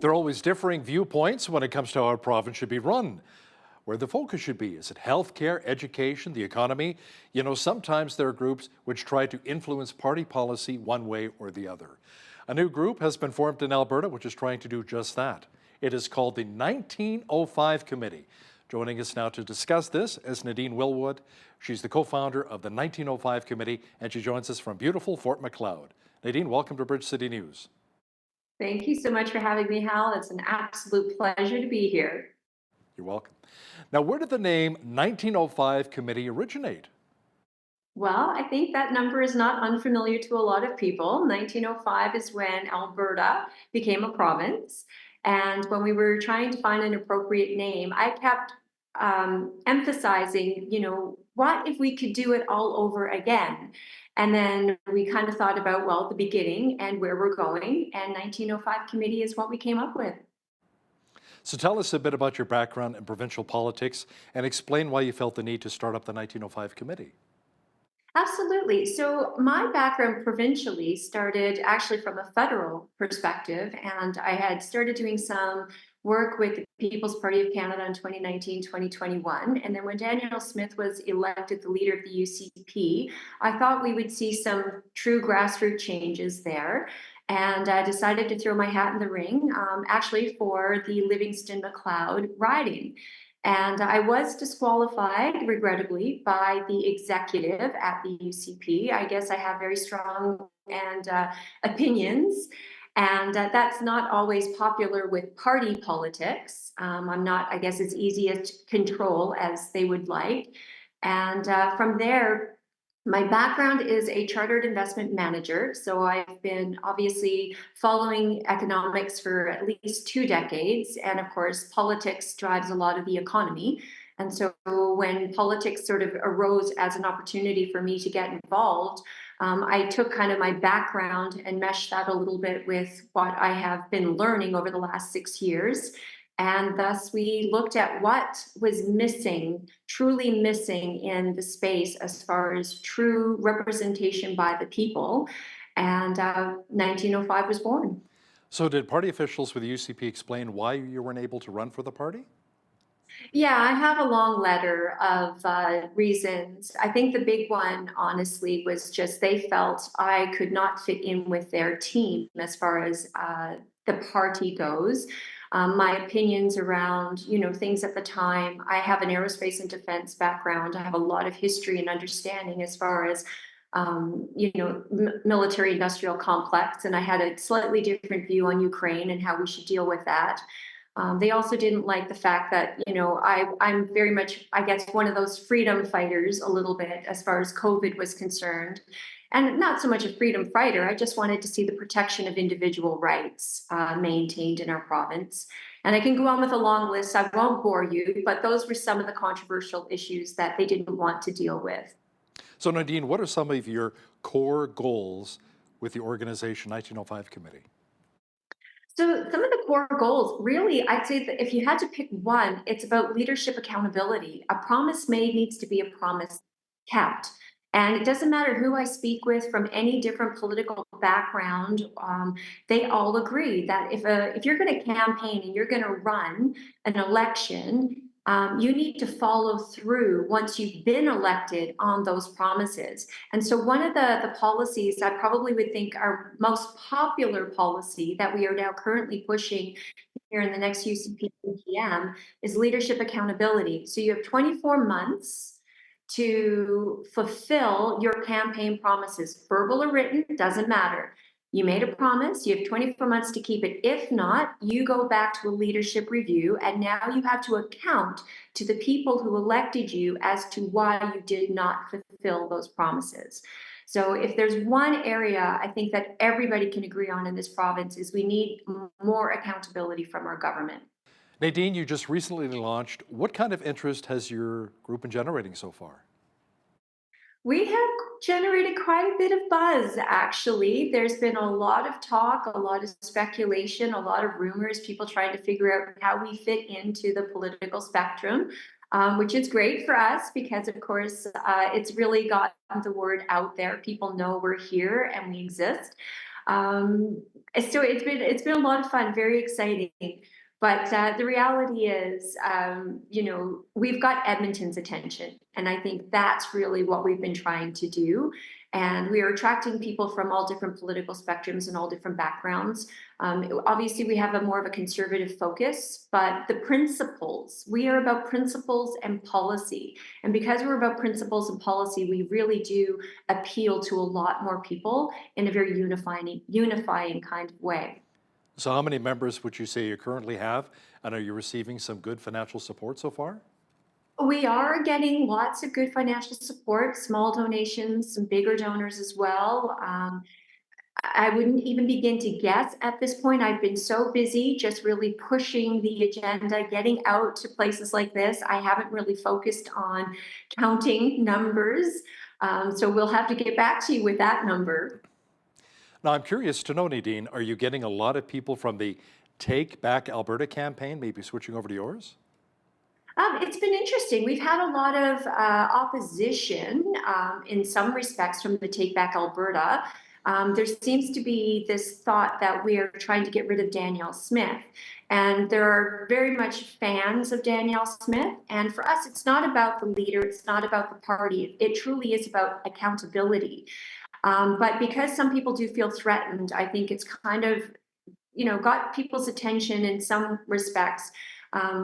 There are always differing viewpoints when it comes to how our province should be run, where the focus should be. Is it healthcare, education, the economy? You know, sometimes there are groups which try to influence party policy one way or the other. A new group has been formed in Alberta which is trying to do just that. It is called the 1905 Committee. Joining us now to discuss this is Nadine Wellwood. She's the co-founder of the 1905 Committee, and she joins us from beautiful Fort Macleod. Nadine, welcome to Bridge City News. Thank you so much for having me, Hal. It's an absolute pleasure to be here. You're welcome. Now, where did the name 1905 Committee originate? Well, I think that number is not unfamiliar to a lot of people. 1905 is when Alberta became a province. And when we were trying to find an appropriate name, I kept emphasizing, what if we could do it all over again? And then we kind of thought about, well, the beginning and where we're going. And 1905 Committee is what we came up with. So tell us a bit about your background in provincial politics and explain why you felt the need to start up the 1905 Committee. Absolutely. So my background provincially started actually from a federal perspective, and I had started doing some work with the People's Party of Canada in 2019, 2021. And then when Daniel Smith was elected the leader of the UCP, I thought we would see some true grassroots changes there. And I decided to throw my hat in the ring, actually for the Livingston-McLeod riding. And I was disqualified, regrettably, by the executive at the UCP. I guess I have very strong and opinions, and that's not always popular with party politics. I'm not, I guess, as easy to control as they would like. And from there, my background is a chartered investment manager, so I've been obviously following economics for at least 2 decades, and of course, politics drives a lot of the economy. And so when politics sort of arose as an opportunity for me to get involved, I took kind of my background and meshed that a little bit with what I have been learning over the last 6 years. And thus, we looked at what was missing, truly missing in the space as far as true representation by the people. And 1905 was born. So did party officials with the UCP explain why you weren't able to run for the party? Yeah, I have a long letter of reasons. I think the big one, honestly, was just they felt I could not fit in with their team as far as the party goes. My opinions around, things at the time. I have an aerospace and defense background. I have a lot of history and understanding as far as, military industrial complex, and I had a slightly different view on Ukraine and how we should deal with that. They also didn't like the fact that, I'm very much, I guess, one of those freedom fighters a little bit as far as COVID was concerned. And not so much a freedom fighter. I just wanted to see the protection of individual rights maintained in our province. And I can go on with a long list. I won't bore you, but those were some of the controversial issues that they didn't want to deal with. So Nadine, what are some of your core goals with the organization 1905 Committee? So some of the core goals, really, I'd say that if you had to pick one, it's about leadership accountability. A promise made needs to be a promise kept. And it doesn't matter who I speak with from any different political background, they all agree that if you're going to campaign and you're going to run an election, you need to follow through once you've been elected on those promises. And so one of the policies I probably would think our most popular policy that we are now currently pushing here in the next UCP PM is leadership accountability. So you have 24 months to fulfill your campaign promises, verbal or written, doesn't matter. You made a promise, you have 24 months to keep it. If not, you go back to a leadership review, and now you have to account to the people who elected you as to why you did not fulfill those promises. So if there's one area I think that everybody can agree on in this province is we need more accountability from our government. Nadine, you just recently launched. What kind of interest has your group been generating so far? We have generated quite a bit of buzz, actually. There's been a lot of talk, a lot of speculation, a lot of rumors, people trying to figure out how we fit into the political spectrum, which is great for us because, of course, it's really gotten the word out there. People know we're here and we exist. Um, so it's been a lot of fun, very exciting. But the reality is, we've got Edmonton's attention, and I think that's really what we've been trying to do. And we are attracting people from all different political spectrums and all different backgrounds. Obviously, we have a more of a conservative focus, but the principles, we are about principles and policy. And because we're about principles and policy, we really do appeal to a lot more people in a very unifying kind of way. So how many members would you say you currently have? And are you receiving some good financial support so far? We are getting lots of good financial support, small donations, some bigger donors as well. I wouldn't even begin to guess at this point. I've been so busy just really pushing the agenda, getting out to places like this. I haven't really focused on counting numbers. So we'll have to get back to you with that number. Now, I'm curious to know, Nadine, are you getting a lot of people from the Take Back Alberta campaign, maybe switching over to yours? It's been interesting. We've had a lot of opposition in some respects from the Take Back Alberta. There seems to be this thought that we are trying to get rid of Danielle Smith. And there are very much fans of Danielle Smith. And for us, it's not about the leader, it's not about the party. It truly is about accountability. But because some people do feel threatened, I think it's kind of got people's attention in some respects.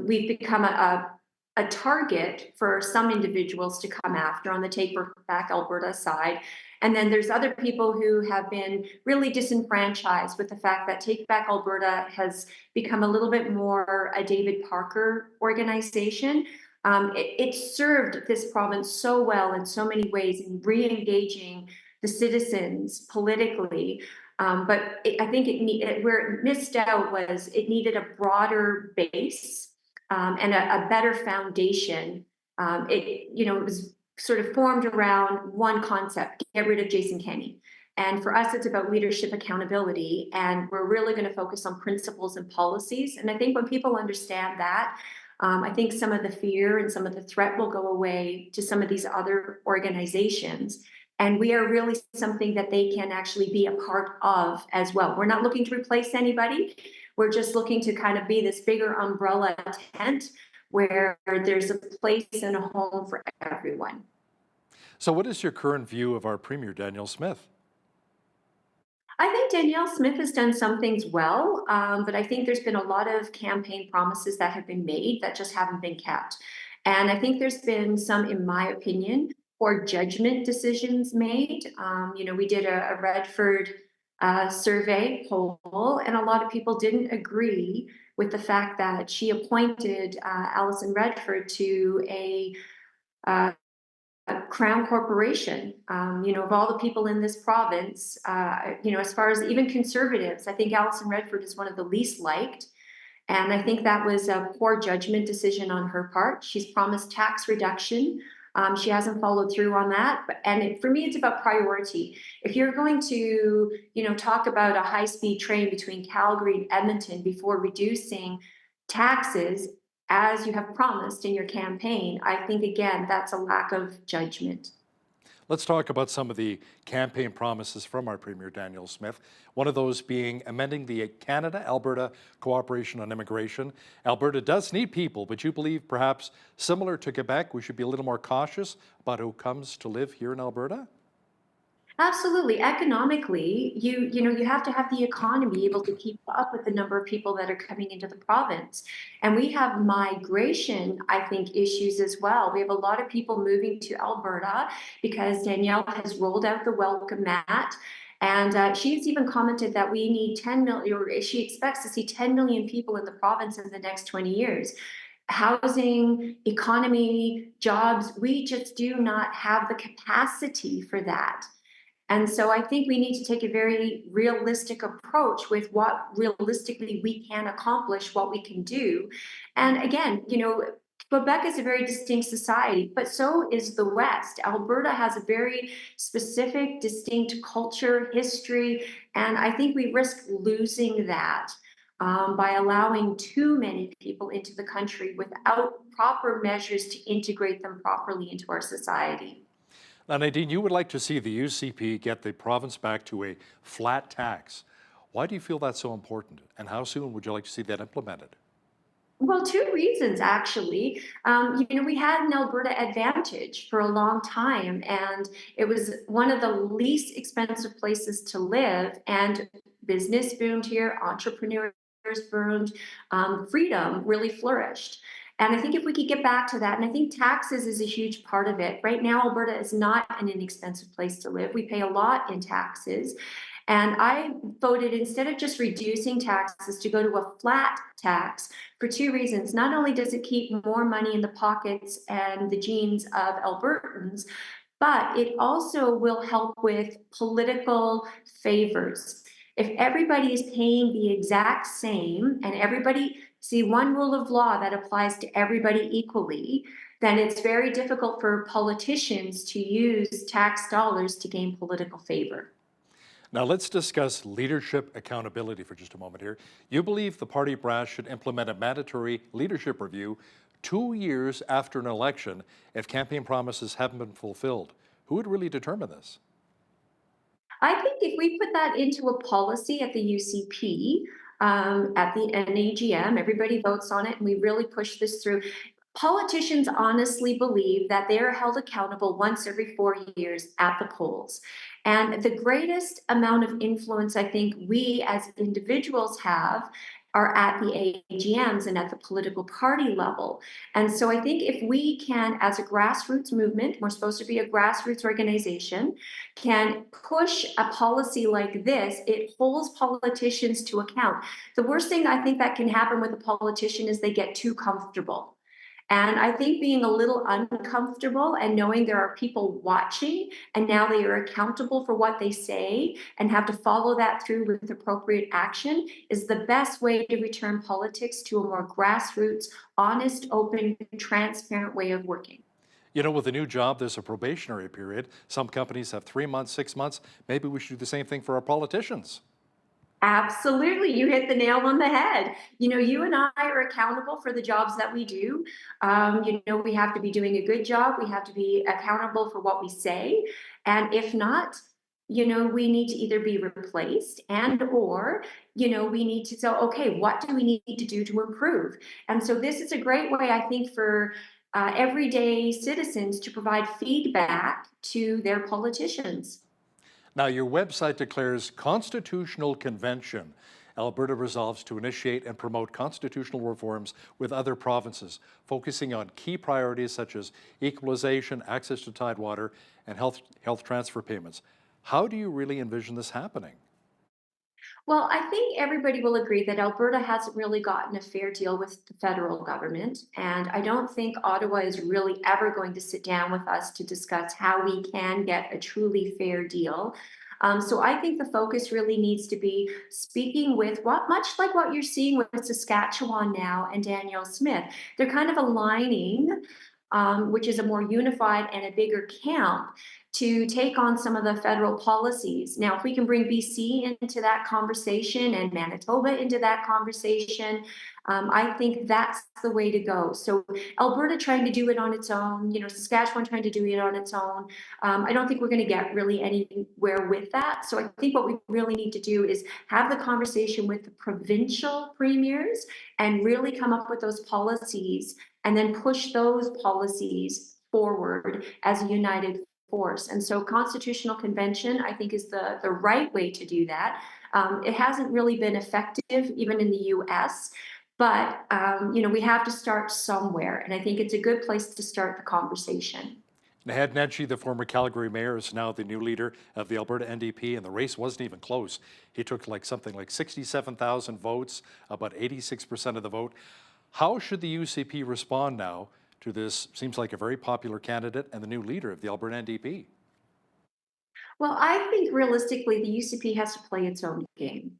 We've become a target for some individuals to come after on the Take Back Alberta side. And then there's other people who have been really disenfranchised with the fact that Take Back Alberta has become a little bit more a David Parker organization. It served this province so well in so many ways in re-engaging the citizens politically. I think where it missed out was it needed a broader base and a better foundation. It was sort of formed around one concept: get rid of Jason Kenney. And for us, it's about leadership accountability, and we're really going to focus on principles and policies. And I think when people understand that, I think some of the fear and some of the threat will go away to some of these other organizations. And we are really something that they can actually be a part of as well. We're not looking to replace anybody. We're just looking to kind of be this bigger umbrella tent where there's a place and a home for everyone. So what is your current view of our Premier, Danielle Smith? I think Danielle Smith has done some things well, but I think there's been a lot of campaign promises that have been made that just haven't been kept. And I think there's been some, in my opinion, poor judgment decisions made. We did a Redford survey poll, and a lot of people didn't agree with the fact that she appointed Alison Redford to uh, a crown corporation. Of all the people in this province, as far as even conservatives, I think Alison Redford is one of the least liked. And I think that was a poor judgment decision on her part. She's promised tax reduction. She hasn't followed through on that. For me, it's about priority. If you're going to, talk about a high-speed train between Calgary and Edmonton before reducing taxes, as you have promised in your campaign, I think, again, that's a lack of judgment. Let's talk about some of the campaign promises from our Premier, Danielle Smith. One of those being amending the Canada-Alberta Cooperation on Immigration. Alberta does need people, but you believe perhaps similar to Quebec, we should be a little more cautious about who comes to live here in Alberta? Absolutely. Economically, you have to have the economy able to keep up with the number of people that are coming into the province. And we have migration, I think, issues as well. We have a lot of people moving to Alberta because Danielle has rolled out the welcome mat. And she's even commented that we need 10 million, or she expects to see 10 million people in the province in the next 20 years. Housing, economy, jobs, we just do not have the capacity for that. And so I think we need to take a very realistic approach with what realistically we can accomplish, what we can do. And again, Quebec is a very distinct society, but so is the West. Alberta has a very specific, distinct culture, history, and I think we risk losing that by allowing too many people into the country without proper measures to integrate them properly into our society. Now, Nadine, you would like to see the UCP get the province back to a flat tax. Why do you feel that's so important? And how soon would you like to see that implemented? Well, two reasons actually. We had an Alberta advantage for a long time, and it was one of the least expensive places to live. And business boomed here, entrepreneurs boomed, freedom really flourished. And I think if we could get back to that, and I think taxes is a huge part of it. Right now, Alberta is not an inexpensive place to live. We pay a lot in taxes. And I voted instead of just reducing taxes to go to a flat tax for two reasons. Not only does it keep more money in the pockets and the jeans of Albertans, but it also will help with political favors. If everybody is paying the exact same and everybody see one rule of law that applies to everybody equally, then it's very difficult for politicians to use tax dollars to gain political favor. Now, let's discuss leadership accountability for just a moment here. You believe the party brass should implement a mandatory leadership review 2 years after an election if campaign promises haven't been fulfilled. Who would really determine this? I think if we put that into a policy at the UCP, at the NAGM, everybody votes on it, and we really push this through. Politicians honestly believe that they are held accountable once every 4 years at the polls. And the greatest amount of influence I think we as individuals have are at the AGMs and at the political party level. And so I think if we can, as a grassroots movement, we're supposed to be a grassroots organization, can push a policy like this, it holds politicians to account. The worst thing I think that can happen with a politician is they get too comfortable. And I think being a little uncomfortable and knowing there are people watching and now they are accountable for what they say and have to follow that through with appropriate action is the best way to return politics to a more grassroots, honest, open, transparent way of working. You know, with a new job, there's a probationary period. Some companies have 3 months, 6 months. Maybe we should do the same thing for our politicians. Absolutely. You hit the nail on the head. You and I are accountable for the jobs that we do. We have to be doing a good job. We have to be accountable for what we say. And if not, we need to either be replaced and or we need to say, okay, what do we need to do to improve? And so this is a great way, I think, for everyday citizens to provide feedback to their politicians. Now, your website declares constitutional convention. Alberta resolves to initiate and promote constitutional reforms with other provinces, focusing on key priorities such as equalization, access to tidewater, and health transfer payments. How do you really envision this happening? Well, I think everybody will agree that Alberta hasn't really gotten a fair deal with the federal government. And I don't think Ottawa is really ever going to sit down with us to discuss how we can get a truly fair deal. So I think the focus really needs to be speaking with what, much like what you're seeing with Saskatchewan now and Danielle Smith. They're kind of aligning, which is a more unified and a bigger camp to take on some of the federal policies. Now, if we can bring BC into that conversation and Manitoba into that conversation, I think that's the way to go. So Alberta trying to do it on its own, Saskatchewan trying to do it on its own. I don't think we're going to get really anywhere with that. So I think what we really need to do is have the conversation with the provincial premiers and really come up with those policies and then push those policies forward as a united force. And so constitutional convention, I think, is the right way to do that. It hasn't really been effective even in the US, but we have to start somewhere. And I think it's a good place to start the conversation. Naheed Nenshi, the former Calgary mayor, is now the new leader of the Alberta NDP, and the race wasn't even close. He took something like 67,000 votes, about 86% of the vote. How should the UCP respond now to this, seems like a very popular candidate and the new leader of the Alberta NDP? Well, I think realistically, the UCP has to play its own game.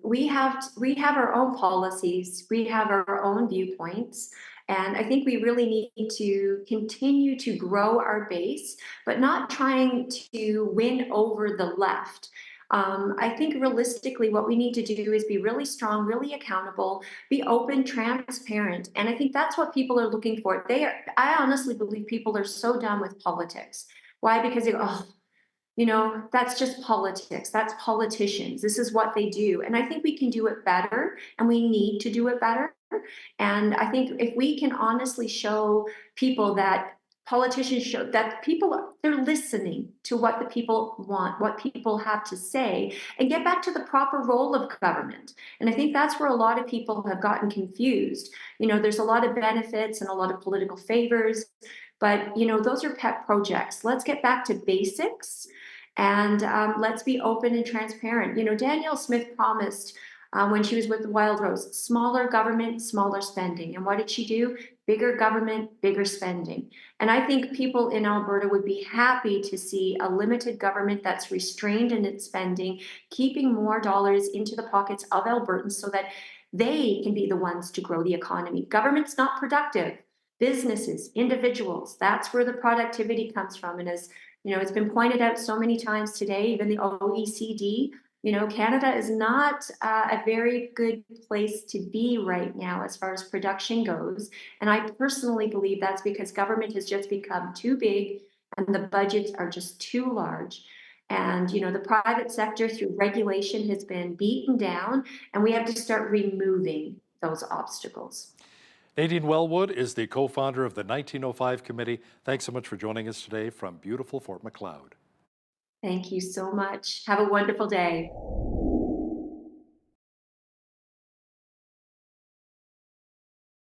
We have our own policies, we have our own viewpoints, and I think we really need to continue to grow our base, but not trying to win over the left. I think realistically, what we need to do is be really strong, really accountable, be open, transparent. And I think that's what people are looking for. I honestly believe people are so done with politics. Why? Because they go, oh, that's just politics. That's politicians. This is what they do. And I think we can do it better and we need to do it better. And I think if we can honestly show people that politicians show that they're listening to what the people want, what people have to say, and get back to the proper role of government. And I think that's where a lot of people have gotten confused. There's a lot of benefits and a lot of political favors, but those are pet projects. Let's get back to basics and let's be open and transparent. Danielle Smith promised when she was with the Wild Rose, smaller government, smaller spending. And what did she do? Bigger government, bigger spending. And I think people in Alberta would be happy to see a limited government that's restrained in its spending, keeping more dollars into the pockets of Albertans so that they can be the ones to grow the economy. Government's not productive. Businesses, individuals, that's where the productivity comes from. And as it's been pointed out so many times today, even the OECD, Canada is not a very good place to be right now as far as production goes. And I personally believe that's because government has just become too big and the budgets are just too large. And, the private sector through regulation has been beaten down, and we have to start removing those obstacles. Nadine Wellwood is the co-founder of the 1905 Committee. Thanks so much for joining us today from beautiful Fort Macleod. Thank you so much. Have a wonderful day.